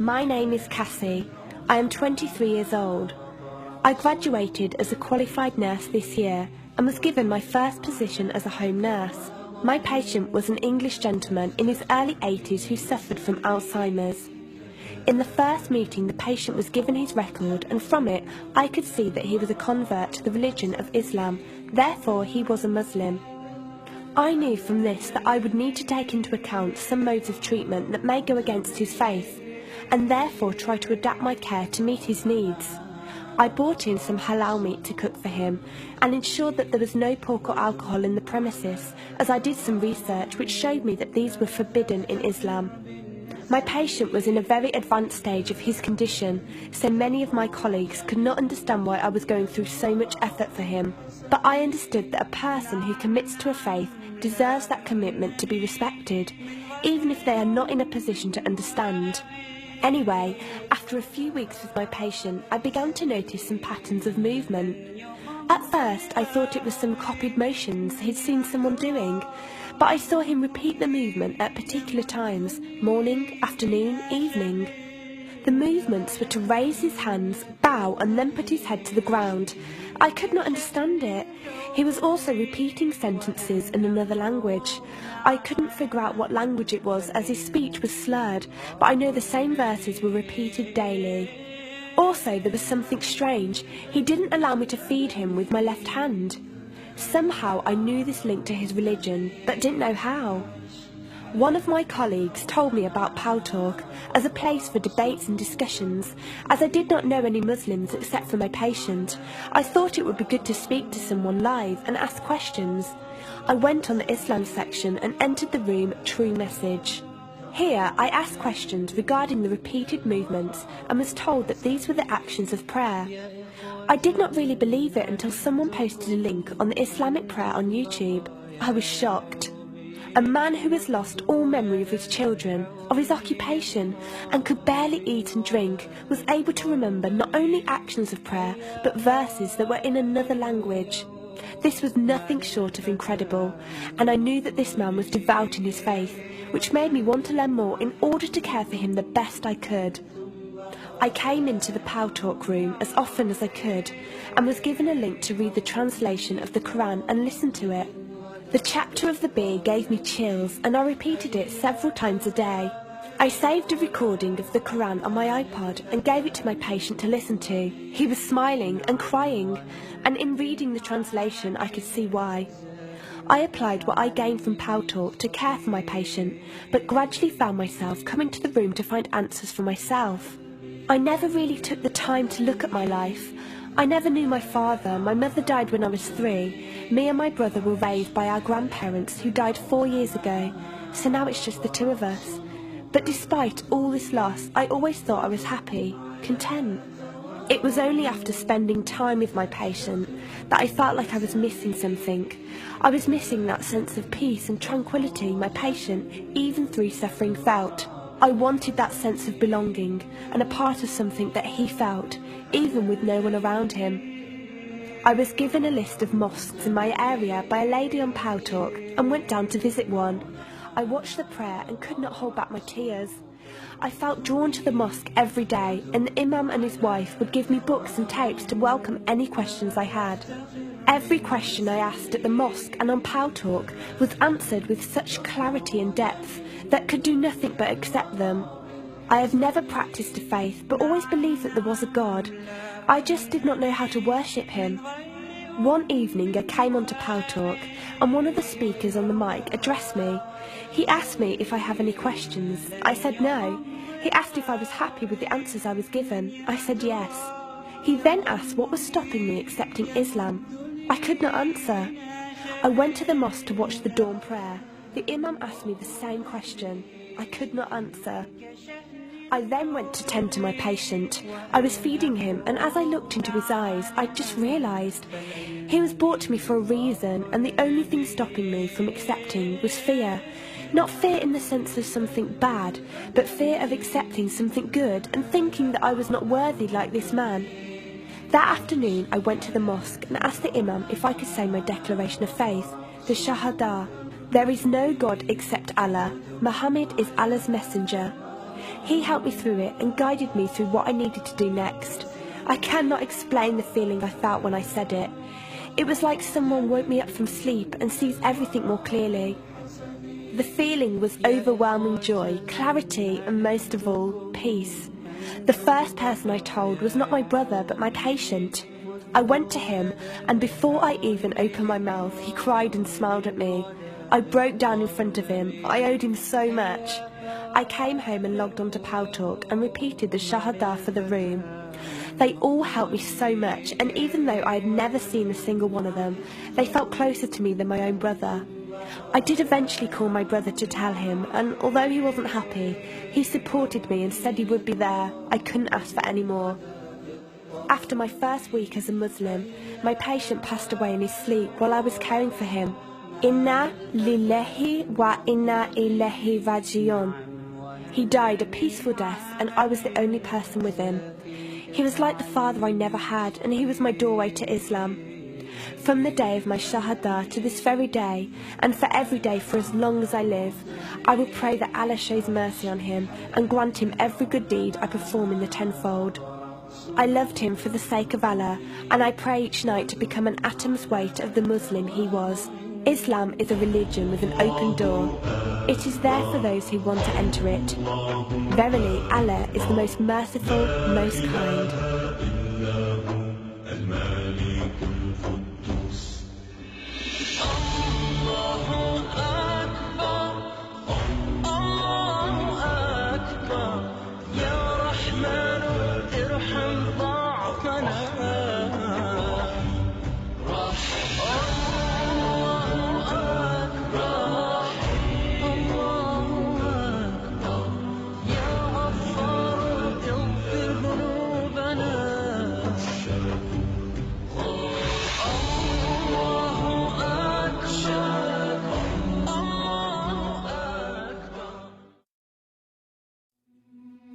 My name is Cassie. I am 23 years old. I graduated as a qualified nurse this year and was given my first position as a home nurse. My patient was an English gentleman in his early 80s who suffered from Alzheimer's. In the first meeting, the patient was given his record, and from it I could see that he was a convert to the religion of Islam, therefore he was a Muslim. I knew from this that I would need to take into account some modes of treatment that may go against his faith, and therefore try to adapt my care to meet his needs. I bought in some halal meat to cook for him and ensured that there was no pork or alcohol in the premises, as I did some research which showed me that these were forbidden in Islam. My patient was in a very advanced stage of his condition, so many of my colleagues could not understand why I was going through so much effort for him. But I understood that a person who commits to a faith deserves that commitment to be respected, even if they are not in a position to understand. Anyway, after a few weeks with my patient, I began to notice some patterns of movement. At first, I thought it was some copied motions he'd seen someone doing, but I saw him repeat the movement at particular times, morning, afternoon, evening. The movements were to raise his hands, bow, and then put his head to the ground. I could not understand it. He was also repeating sentences in another language. I couldn't figure out what language it was, as his speech was slurred, but I know the same verses were repeated daily. Also, there was something strange. He didn't allow me to feed him with my left hand. Somehow I knew this linked to his religion, but didn't know how. One of my colleagues told me about Pal Talk as a place for debates and discussions. As I did not know any Muslims except for my patient, I thought it would be good to speak to someone live and ask questions. I went on the Islam section and entered the room True Message. Here I asked questions regarding the repeated movements and was told that these were the actions of prayer. I did not really believe it until someone posted a link on the Islamic prayer on YouTube. I was shocked. A man who has lost all memory of his children, of his occupation, and could barely eat and drink, was able to remember not only actions of prayer, but verses that were in another language. This was nothing short of incredible, and I knew that this man was devout in his faith, which made me want to learn more in order to care for him the best I could. I came into the Pal Talk room as often as I could, and was given a link to read the translation of the Quran and listen to it. The chapter of the bee gave me chills, and I repeated it several times a day. I saved a recording of the Quran on my iPod and gave it to my patient to listen to. He was smiling and crying, and in reading the translation I could see why. I applied what I gained from Pal Talk to care for my patient, but gradually found myself coming to the room to find answers for myself. I never really took the time to look at my life. I never knew my father. My mother died when I was 3. Me and my brother were raised by our grandparents who died 4 years ago, so now it's just the two of us. But despite all this loss, I always thought I was happy, content. It was only after spending time with my patient that I felt like I was missing something. I was missing that sense of peace and tranquility my patient, even through suffering, felt. I wanted that sense of belonging and a part of something that he felt, even with no one around him. I was given a list of mosques in my area by a lady on Pal Talk and went down to visit one. I watched the prayer and could not hold back my tears. I felt drawn to the mosque every day, and the imam and his wife would give me books and tapes to welcome any questions I had. Every question I asked at the mosque and on Pal Talk was answered with such clarity and depth that could do nothing but accept them. I have never practiced a faith, but always believed that there was a God. I just did not know how to worship him. One evening I came onto Pal Talk, and one of the speakers on the mic addressed me. He asked me if I have any questions. I said no. He asked if I was happy with the answers I was given. I said yes. He then asked what was stopping me accepting Islam. I could not answer. I went to the mosque to watch the dawn prayer. The imam asked me the same question. I could not answer. I then went to tend to my patient. I was feeding him, and as I looked into his eyes, I just realised he was brought to me for a reason, and the only thing stopping me from accepting was fear. Not fear in the sense of something bad, but fear of accepting something good and thinking that I was not worthy like this man. That afternoon I went to the mosque and asked the imam if I could say my declaration of faith, the Shahada. There is no God except Allah. Muhammad is Allah's messenger. He helped me through it and guided me through what I needed to do next. I cannot explain the feeling I felt when I said it. It was like someone woke me up from sleep and sees everything more clearly. The feeling was overwhelming joy, clarity, and most of all, peace. The first person I told was not my brother, but my patient. I went to him, and before I even opened my mouth, he cried and smiled at me. I broke down in front of him. I owed him so much. I came home and logged onto Paltalk and repeated the Shahada for the room. They all helped me so much, and even though I had never seen a single one of them, they felt closer to me than my own brother. I did eventually call my brother to tell him, and although he wasn't happy, he supported me and said he would be there. I couldn't ask for any more. After my first week as a Muslim, my patient passed away in his sleep while I was caring for him. Inna lillahi wa inna ilaihi raji'un. He died a peaceful death, and I was the only person with him. He was like the father I never had, and he was my doorway to Islam. From the day of my Shahada to this very day, and for every day for as long as I live, I will pray that Allah shows mercy on him and grant him every good deed I perform in the tenfold. I loved him for the sake of Allah, and I pray each night to become an atom's weight of the Muslim he was. Islam is a religion with an open door. It is there for those who want to enter it. Verily, Allah is the most merciful, most kind.